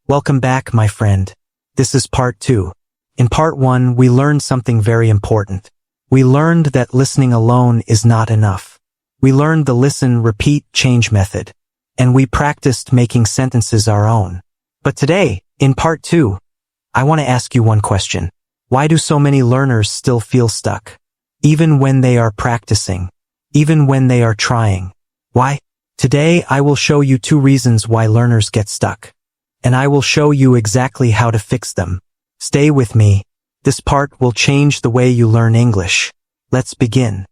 Welcome back, my friend. This is part 2. In part 1, we learned something very important. We learned that listening alone is not enough. We learned the listen, repeat, change method. And we practiced making sentences our own. But today, in part 2, I want to ask you one question. Why do so many learners still feel stuck? Even when they are practicing. Even when they are trying. Why? Today, I will show you 2 reasons why learners get stuck. And I will show you exactly how to fix them. Stay with me. This part will change the way you learn English. Let's begin.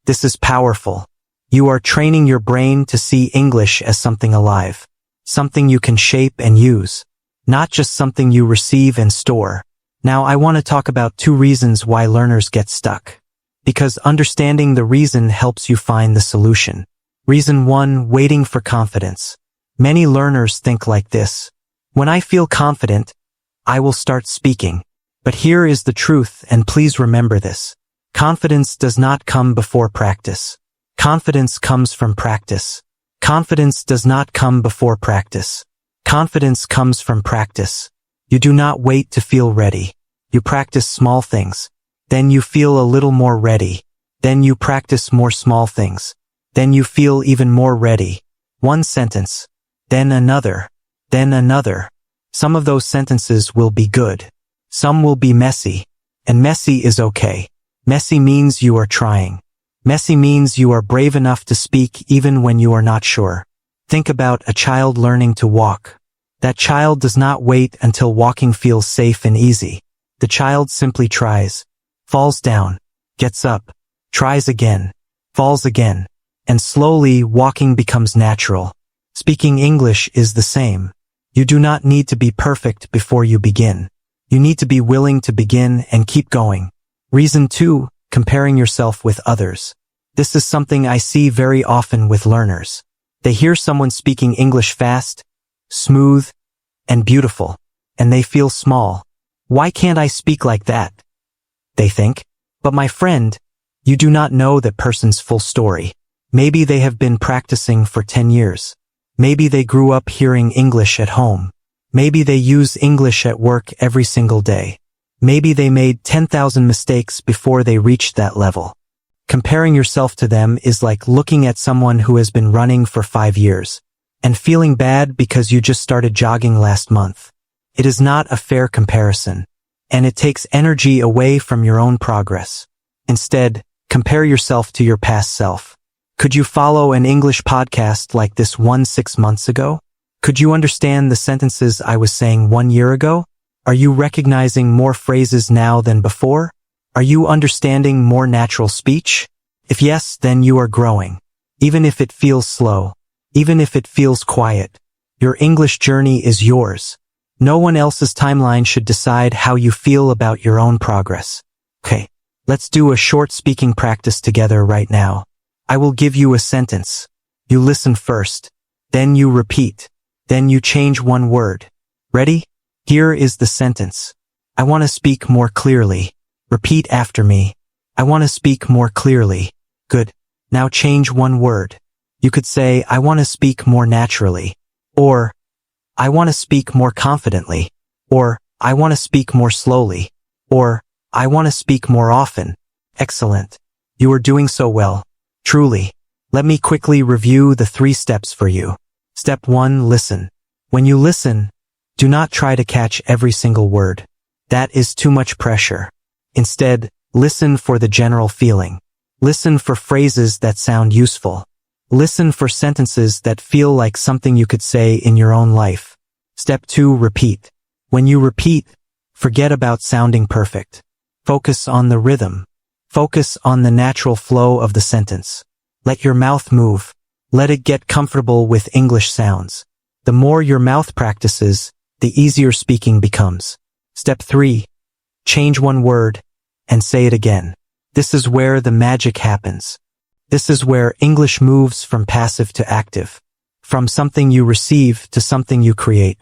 This is powerful. You are training your brain to see English as something alive. Something you can shape and use. Not just something you receive and store. Now I want to talk about 2 reasons why learners get stuck. Because understanding the reason helps you find the solution. Reason 1, waiting for confidence. Many learners think like this. When I feel confident, I will start speaking. But here is the truth, and please remember this. Confidence does not come before practice. Confidence comes from practice. Confidence does not come before practice. Confidence comes from practice. You do not wait to feel ready. You practice small things. Then you feel a little more ready. Then you practice more small things. Then you feel even more ready. One sentence. Then another. Then another. Some of those sentences will be good. Some will be messy. And messy is okay. Messy means you are trying. Messy means you are brave enough to speak even when you are not sure. Think about a child learning to walk. That child does not wait until walking feels safe and easy. The child simply tries. Falls down. Gets up. Tries again. Falls again. And slowly walking becomes natural. Speaking English is the same. You do not need to be perfect before you begin. You need to be willing to begin and keep going. Reason 2, comparing yourself with others. This is something I see very often with learners. They hear someone speaking English fast, smooth, and beautiful, and they feel small. Why can't I speak like that? They think. But my friend, you do not know that person's full story. Maybe they have been practicing for 10 years. Maybe they grew up hearing English at home. Maybe they use English at work every single day. Maybe they made 10,000 mistakes before they reached that level. Comparing yourself to them is like looking at someone who has been running for 5 years and feeling bad because you just started jogging last month. It is not a fair comparison, and it takes energy away from your own progress. Instead, compare yourself to your past self. Could you follow an English podcast like this one 6 months ago? Could you understand the sentences I was saying 1 year ago? Are you recognizing more phrases now than before? Are you understanding more natural speech? If yes, then you are growing. Even if it feels slow, even if it feels quiet, your English journey is yours. No one else's timeline should decide how you feel about your own progress. Okay, let's do a short speaking practice together right now. I will give you a sentence. You listen first. Then you repeat. Then you change one word. Ready? Here is the sentence. I want to speak more clearly. Repeat after me. I want to speak more clearly. Good. Now change one word. You could say, I want to speak more naturally. Or, I want to speak more confidently. Or, I want to speak more slowly. Or, I want to speak more often. Excellent. You are doing so well. Truly. Let me quickly review the 3 steps for you. Step 1, listen. When you listen, do not try to catch every single word. That is too much pressure. Instead, listen for the general feeling. Listen for phrases that sound useful. Listen for sentences that feel like something you could say in your own life. Step 2, repeat. When you repeat, forget about sounding perfect. Focus on the rhythm. Focus on the natural flow of the sentence. Let your mouth move. Let it get comfortable with English sounds. The more your mouth practices, the easier speaking becomes. Step 3. Change one word and say it again. This is where the magic happens. This is where English moves from passive to active. From something you receive to something you create.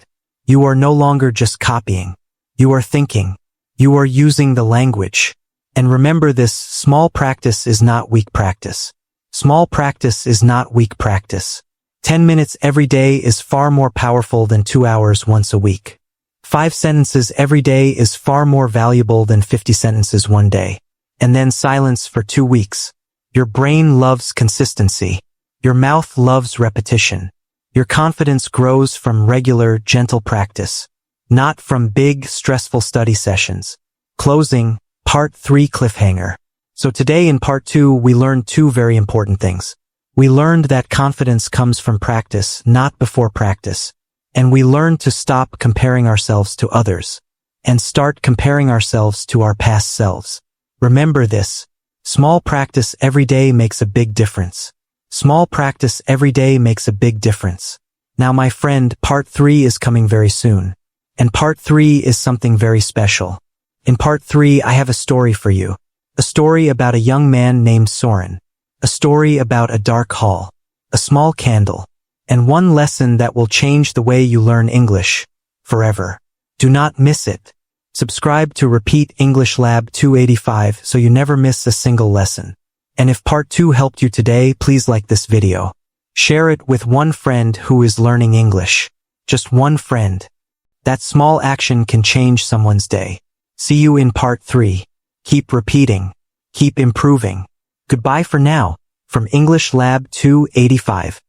You are no longer just copying. You are thinking. You are using the language. And remember this, small practice is not weak practice. Small practice is not weak practice. 10 minutes every day is far more powerful than 2 hours once a week. 5 sentences every day is far more valuable than 50 sentences one day. And then silence for 2 weeks. Your brain loves consistency. Your mouth loves repetition. Your confidence grows from regular, gentle practice, not from big, stressful study sessions. Closing, Part 3 cliffhanger. So today in Part 2, we learned 2 very important things. We learned that confidence comes from practice, not before practice. And we learned to stop comparing ourselves to others and start comparing ourselves to our past selves. Remember this. Small practice every day makes a big difference. Small practice every day makes a big difference. Now, my friend, Part 3 is coming very soon. And Part 3 is something very special. In Part 3, I have a story for you. A story about a young man named Soren. A story about a dark hall, a small candle, and one lesson that will change the way you learn English forever. Do not miss it. Subscribe to Repeat English Lab 285 so you never miss a single lesson. And if Part 2 helped you today, please like this video. Share it with one friend who is learning English. Just one friend. That small action can change someone's day. See you in Part 3. Keep repeating. Keep improving. Goodbye for now, from English Lab 285.